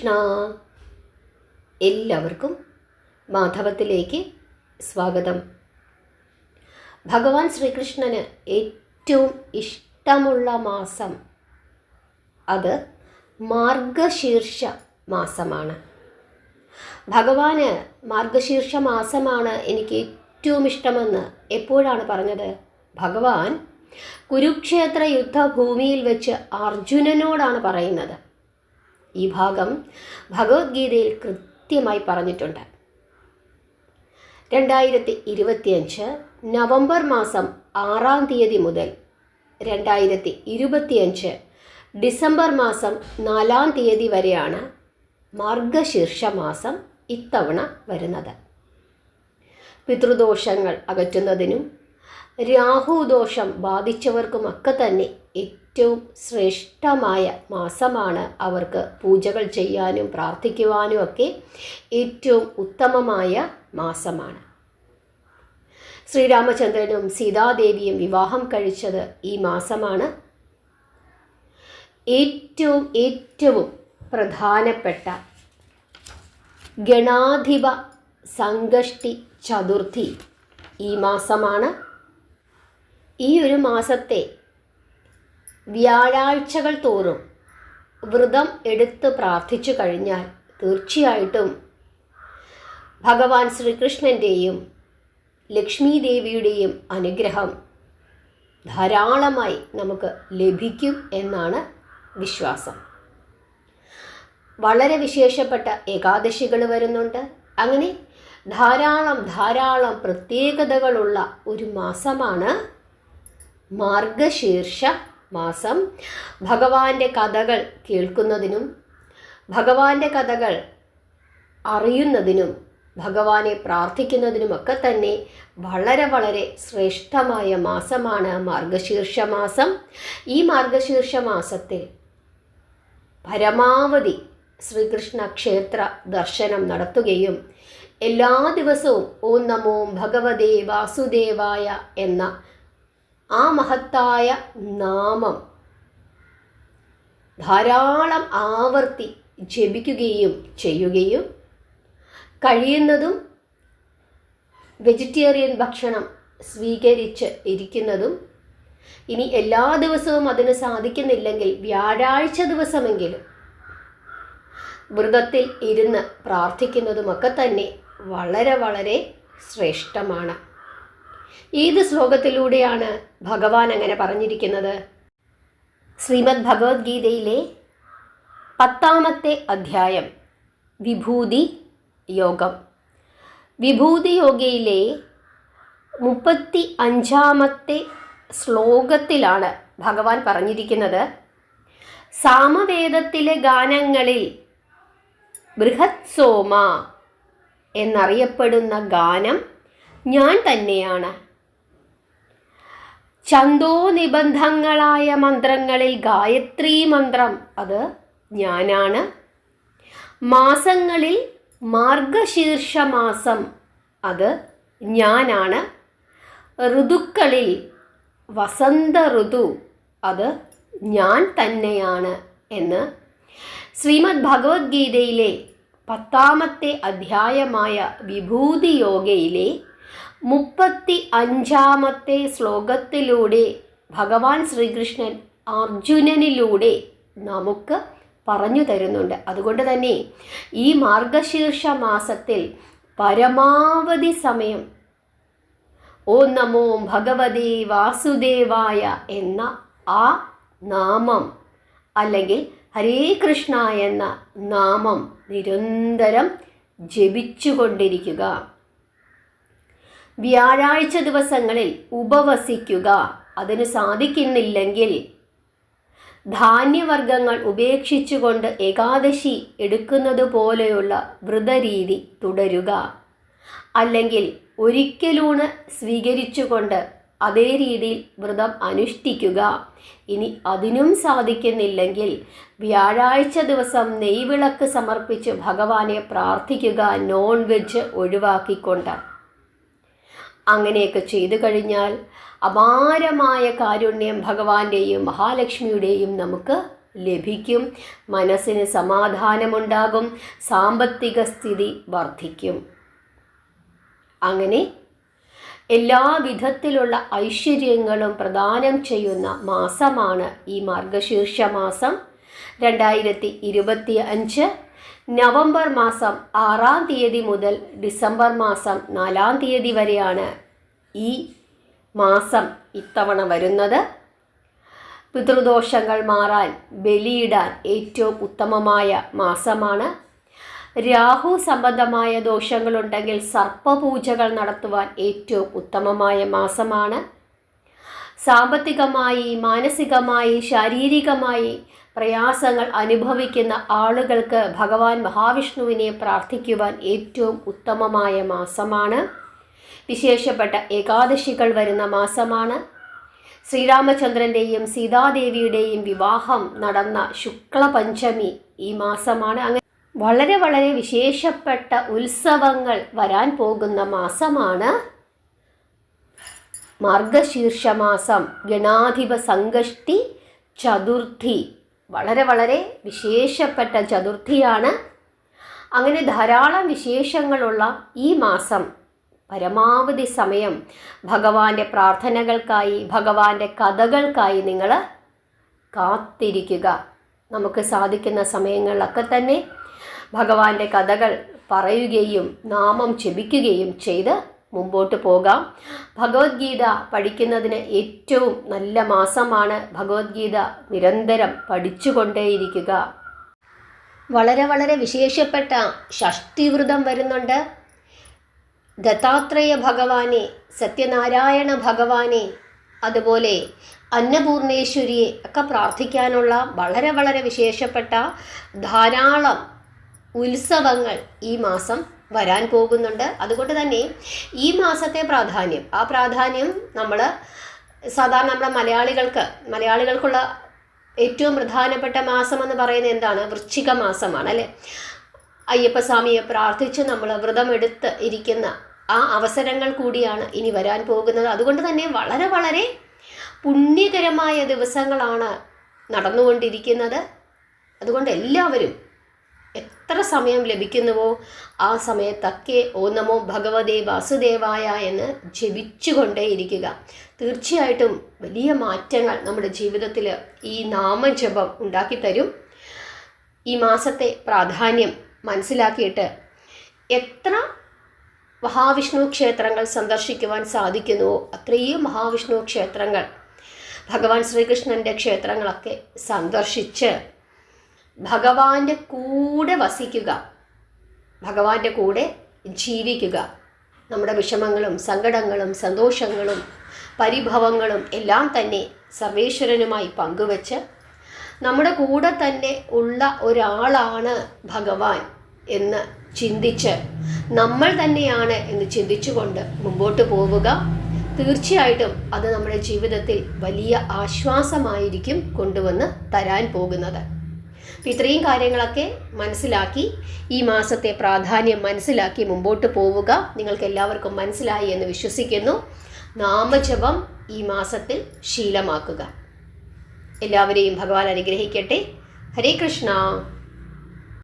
ശ്രീകൃഷ്ണ. എല്ലാവർക്കും മാധവത്തിലേക്ക് സ്വാഗതം. ഭഗവാൻ ശ്രീകൃഷ്ണന് ഏറ്റവും ഇഷ്ടമുള്ള മാസം അത് മാർഗശീർഷ മാസമാണ്. ഭഗവാന് മാർഗശീർഷ മാസമാണ് എനിക്ക് ഏറ്റവും ഇഷ്ടമെന്ന് എപ്പോഴാണ് പറഞ്ഞത്? ഭഗവാൻ കുരുക്ഷേത്ര യുദ്ധഭൂമിയിൽ വെച്ച് അർജുനനോടാണ് പറയുന്നത്. ഈ ഭാഗം ഭഗവത്ഗീതയിൽ കൃത്യമായി പറഞ്ഞിട്ടുണ്ട്. 2025 നവംബർ മാസം 6-ാം തീയതി മുതൽ 2025 ഡിസംബർ മാസം 4-ാം തീയതി വരെയാണ് മാർഗശീർഷ മാസം ഇത്തവണ വരുന്നത്. പിതൃദോഷങ്ങൾ അകറ്റുന്നതിനും രാഹുദോഷം ബാധിച്ചവർക്കുമൊക്കെ തന്നെ ഏറ്റവും ശ്രേഷ്ഠമായ മാസമാണ്. അവർക്ക് പൂജകൾ ചെയ്യാനും പ്രാർത്ഥിക്കുവാനും ഒക്കെ ഏറ്റവും ഉത്തമമായ മാസമാണ്. ശ്രീരാമചന്ദ്രനും സീതാദേവിയും വിവാഹം കഴിച്ചത് ഈ മാസമാണ്. ഏറ്റവും പ്രധാനപ്പെട്ട ഗണാധിപ സംഗഷ്ടി ചതുർത്ഥി ഈ മാസമാണ്. ഈ ഒരു മാസത്തെ വ്യാഴാഴ്ചകൾ തോറും വ്രതം എടുത്ത് പ്രാർത്ഥിച്ചു കഴിഞ്ഞാൽ തീർച്ചയായിട്ടും ഭഗവാൻ ശ്രീകൃഷ്ണൻ്റെയും ലക്ഷ്മി ദേവിയുടെയും അനുഗ്രഹം ധാരാളമായി നമുക്ക് ലഭിക്കും എന്നാണ് വിശ്വാസം. വളരെ വിശേഷപ്പെട്ട ഏകാദശികൾ വരുന്നുണ്ട്. അങ്ങനെ ധാരാളം പ്രത്യേകതകളുള്ള ഒരു മാസമാണ് മാർഗശീർഷ മാസം. ഭഗവാന്റെ കഥകൾ കേൾക്കുന്നതിനും ഭഗവാന്റെ കഥകൾ അറിയുന്നതിനും ഭഗവാനെ പ്രാർത്ഥിക്കുന്നതിനുമൊക്കെ തന്നെ വളരെ ശ്രേഷ്ഠമായ മാസമാണ് മാർഗശീർഷ മാസം. ഈ മാർഗശീർഷ മാസത്തിൽ പരമാവധി ശ്രീകൃഷ്ണ ക്ഷേത്ര ദർശനം നടത്തുകയും എല്ലാ ദിവസവും ഓം നമോ ഭഗവതേ വാസുദേവായ എന്ന ആ മഹത്തായ നാമം ധാരാളം ആവർത്തി ജപിക്കുകയും ചെയ്യുകയും കഴിയുന്നതും വെജിറ്റേറിയൻ ഭക്ഷണം സ്വീകരിച്ച് ഇരിക്കുന്നതും, ഇനി എല്ലാ ദിവസവും അതിന് സാധിക്കുന്നില്ലെങ്കിൽ വ്യാഴാഴ്ച ദിവസമെങ്കിലും വ്രതത്തിൽ ഇരുന്ന് പ്രാർത്ഥിക്കുന്നതുമൊക്കെ തന്നെ വളരെ ശ്രേഷ്ഠമാണ്. ഏത് ശ്ലോകത്തിലൂടെയാണ് ഭഗവാൻ അങ്ങനെ പറഞ്ഞിരിക്കുന്നത്? ശ്രീമദ് ഭഗവത്ഗീതയിലെ 10-ാമത്തെ അധ്യായം വിഭൂതി യോഗം. വിഭൂതി യോഗയിലെ 35-ാമത്തെ ശ്ലോകത്തിലാണ് ഭഗവാൻ പറഞ്ഞിരിക്കുന്നത്, സാമവേദത്തിലെ ഗാനങ്ങളിൽ ബൃഹത് സോമ എന്നറിയപ്പെടുന്ന ഗാനം ഞാൻ തന്നെയാണ്. ഛന്ദോനിബന്ധങ്ങളായ മന്ത്രങ്ങളിൽ ഗായത്രി മന്ത്രം അത് ഞാനാണ്. മാസങ്ങളിൽ മാർഗശീർഷ മാസം അത് ഞാനാണ്. ഋതുക്കളിൽ വസന്ത ഋതു അത് ഞാൻ തന്നെയാണ് എന്ന് ശ്രീമദ് ഭഗവത്ഗീതയിലെ 10-ാമത്തെ അധ്യായമായ വിഭൂതി യോഗയിലെ 35-ാമത്തെ ശ്ലോകത്തിലൂടെ ഭഗവാൻ ശ്രീകൃഷ്ണൻ അർജുനനിലൂടെ നമുക്ക് പറഞ്ഞു തരുന്നുണ്ട്. അതുകൊണ്ട് തന്നെ ഈ മാർഗശീർഷ മാസത്തിൽ പരമാവധി സമയം ഓം നമോ ഭഗവതേ വാസുദേവായ എന്ന ആ നാമം അല്ലെങ്കിൽ ഹരേ കൃഷ്ണ എന്ന നാമം നിരന്തരം ജപിച്ചുകൊണ്ടിരിക്കുക. വ്യാഴാഴ്ച ദിവസങ്ങളിൽ ഉപവസിക്കുക. അതിന് സാധിക്കുന്നില്ലെങ്കിൽ ധാന്യവർഗ്ഗങ്ങൾ ഉപേക്ഷിച്ചുകൊണ്ട് ഏകാദശി എടുക്കുന്നത് പോലെയുള്ള വ്രതരീതി തുടരുക. അല്ലെങ്കിൽ ഒരിക്കലൂണ് സ്വീകരിച്ചുകൊണ്ട് അതേ രീതിയിൽ വ്രതം അനുഷ്ഠിക്കുക. ഇനി അതിനും സാധിക്കുന്നില്ലെങ്കിൽ വ്യാഴാഴ്ച ദിവസം നെയ്വിളക്ക് സമർപ്പിച്ച് ഭഗവാനെ പ്രാർത്ഥിക്കുക, നോൺ വെജ് ഒഴിവാക്കിക്കൊണ്ട്. അങ്ങനെയൊക്കെ ചെയ്തു കഴിഞ്ഞാൽ അപാരമായ കാരുണ്യം ഭഗവാന്റെയും മഹാലക്ഷ്മിയുടെയും നമുക്ക് ലഭിക്കും, മനസ്സിന് സമാധാനമുണ്ടാകും, സാമ്പത്തിക സ്ഥിതി വർദ്ധിക്കും. അങ്ങനെ എല്ലാ വിധത്തിലുള്ള ഐശ്വര്യങ്ങളും പ്രദാനം ചെയ്യുന്ന മാസമാണ് ഈ മാർഗശീർഷ മാസം. 2025 നവംബർ മാസം 6-ാം തീയതി മുതൽ ഡിസംബർ മാസം 4-ാം തീയതി വരെയാണ് ഈ മാസം ഇത്തവണ വരുന്നത്. പിതൃദോഷങ്ങൾ മാറാൻ ബലിയിടാൻ ഏറ്റവും ഉത്തമമായ മാസമാണ്. രാഹു സംബന്ധമായ ദോഷങ്ങളുണ്ടെങ്കിൽ സർപ്പപൂജകൾ നടത്തുവാൻ ഏറ്റവും ഉത്തമമായ മാസമാണ്. സാമ്പത്തികമായി, മാനസികമായി, ശാരീരികമായി പ്രയാസങ്ങൾ അനുഭവിക്കുന്ന ആളുകൾക്ക് ഭഗവാൻ മഹാവിഷ്ണുവിനെ പ്രാർത്ഥിക്കുവാൻ ഏറ്റവും ഉത്തമമായ മാസമാണ്. വിശേഷപ്പെട്ട ഏകാദശികൾ വരുന്ന മാസമാണ്. ശ്രീരാമചന്ദ്രൻ്റെയും സീതാദേവിയുടെയും വിവാഹം നടന്ന ശുക്ലപഞ്ചമി ഈ മാസമാണ്. അങ്ങനെ വളരെ വളരെ വിശേഷപ്പെട്ട ഉത്സവങ്ങൾ വരാൻ പോകുന്ന മാസമാണ് മാർഗശീർഷ മാസം. ഗണാധിപ സംകഷ്ടി ചതുർത്ഥി വളരെ വളരെ വിശേഷപ്പെട്ട ചതുർത്ഥിയാണ്. അങ്ങനെ ധാരാളം വിശേഷങ്ങളുള്ള ഈ മാസം പരമാവധി സമയം ഭഗവാന്റെ പ്രാർത്ഥനകൾക്കായി, ഭഗവാന്റെ കഥകൾക്കായി നിങ്ങൾ കാത്തിരിക്കുക. നമുക്ക് സാധിക്കുന്ന സമയങ്ങളിലൊക്കെ തന്നെ ഭഗവാന്റെ കഥകൾ പറയുകയും നാമം ജപിക്കുകയും ചെയ്ത് മുമ്പോട്ട് പോകാം. ഭഗവത്ഗീത പഠിക്കുന്നതിന് ഏറ്റവും നല്ല മാസമാണ്. ഭഗവത്ഗീത നിരന്തരം പഠിച്ചുകൊണ്ടേയിരിക്കുക. വളരെ വളരെ വിശേഷപ്പെട്ട ഷഷ്ഠിവ്രതം വരുന്നുണ്ട്. ദത്താത്രേയ ഭഗവാനെ, സത്യനാരായണ ഭഗവാനെ, അതുപോലെ അന്നപൂർണേശ്വരിയെ ഒക്കെ പ്രാർത്ഥിക്കാനുള്ള വളരെ വളരെ വിശേഷപ്പെട്ട ധാരാളം ഉത്സവങ്ങൾ ഈ മാസം വരാൻ പോകുന്നുണ്ട്. അതുകൊണ്ട് തന്നെ ഈ മാസത്തെ പ്രാധാന്യം നമ്മൾ സാധാരണ നമ്മുടെ മലയാളികൾക്കുള്ള ഏറ്റവും പ്രധാനപ്പെട്ട മാസം എന്ന് പറയുന്നത് എന്താണ്? വൃശ്ചിക മാസമാണ് അല്ലേ? അയ്യപ്പസ്വാമിയെ പ്രാർത്ഥിച്ച് നമ്മൾ വ്രതമെടുത്ത് ഇരിക്കുന്ന ആ അവസരങ്ങൾ കൂടിയാണ് ഇനി വരാൻ പോകുന്നത്. അതുകൊണ്ട് തന്നെ വളരെ വളരെ പുണ്യകരമായ ദിവസങ്ങളാണ് നടന്നുകൊണ്ടിരിക്കുന്നത്. അതുകൊണ്ട് എല്ലാവരും എത്ര സമയം ലഭിക്കുന്നുവോ ആ സമയത്തൊക്കെ ഓം നമോ ഭഗവതേ വാസുദേവായ എന്ന് ജപിച്ചുകൊണ്ടേയിരിക്കുക. തീർച്ചയായിട്ടും വലിയ മാറ്റങ്ങൾ നമ്മുടെ ജീവിതത്തിൽ ഈ നാമജപം ഉണ്ടാക്കിത്തരും. ഈ മാസത്തെ പ്രാധാന്യം മനസ്സിലാക്കിയിട്ട് എത്ര മഹാവിഷ്ണു ക്ഷേത്രങ്ങൾ സന്ദർശിക്കുവാൻ സാധിക്കുന്നുവോ അത്രയും മഹാവിഷ്ണു ക്ഷേത്രങ്ങൾ, ഭഗവാൻ ശ്രീകൃഷ്ണൻ്റെ ക്ഷേത്രങ്ങളൊക്കെ സന്ദർശിച്ച് ഭഗവാന്റെ കൂടെ വസിക്കുക, ഭഗവാന്റെ കൂടെ ജീവിക്കുക. നമ്മുടെ വിഷമങ്ങളും സങ്കടങ്ങളും സന്തോഷങ്ങളും പരിഭവങ്ങളും എല്ലാം തന്നെ സർവേശ്വരനുമായി പങ്കുവച്ച് നമ്മുടെ കൂടെ തന്നെ ഉള്ള ഒരാളാണ് ഭഗവാൻ എന്ന് ചിന്തിച്ച് നമ്മൾ തന്നെയാണ് എന്ന് ചിന്തിച്ചുകൊണ്ട് മുമ്പോട്ട് പോവുക. തീർച്ചയായിട്ടും അത് നമ്മുടെ ജീവിതത്തിൽ വലിയ ആശ്വാസമായിരിക്കും കൊണ്ടുവന്ന് തരാൻ പോകുന്നത്. ഇത്രയും കാര്യങ്ങളൊക്കെ മനസ്സിലാക്കി ഈ മാസത്തെ പ്രാധാന്യം മനസ്സിലാക്കി മുമ്പോട്ട് പോവുക. നിങ്ങൾക്ക് എല്ലാവർക്കും മനസ്സിലായി എന്ന് വിശ്വസിക്കുന്നു. നാമജപം ഈ മാസത്തിൽ ശീലമാക്കുക. എല്ലാവരെയും ഭഗവാൻ അനുഗ്രഹിക്കട്ടെ. ഹരേ കൃഷ്ണ.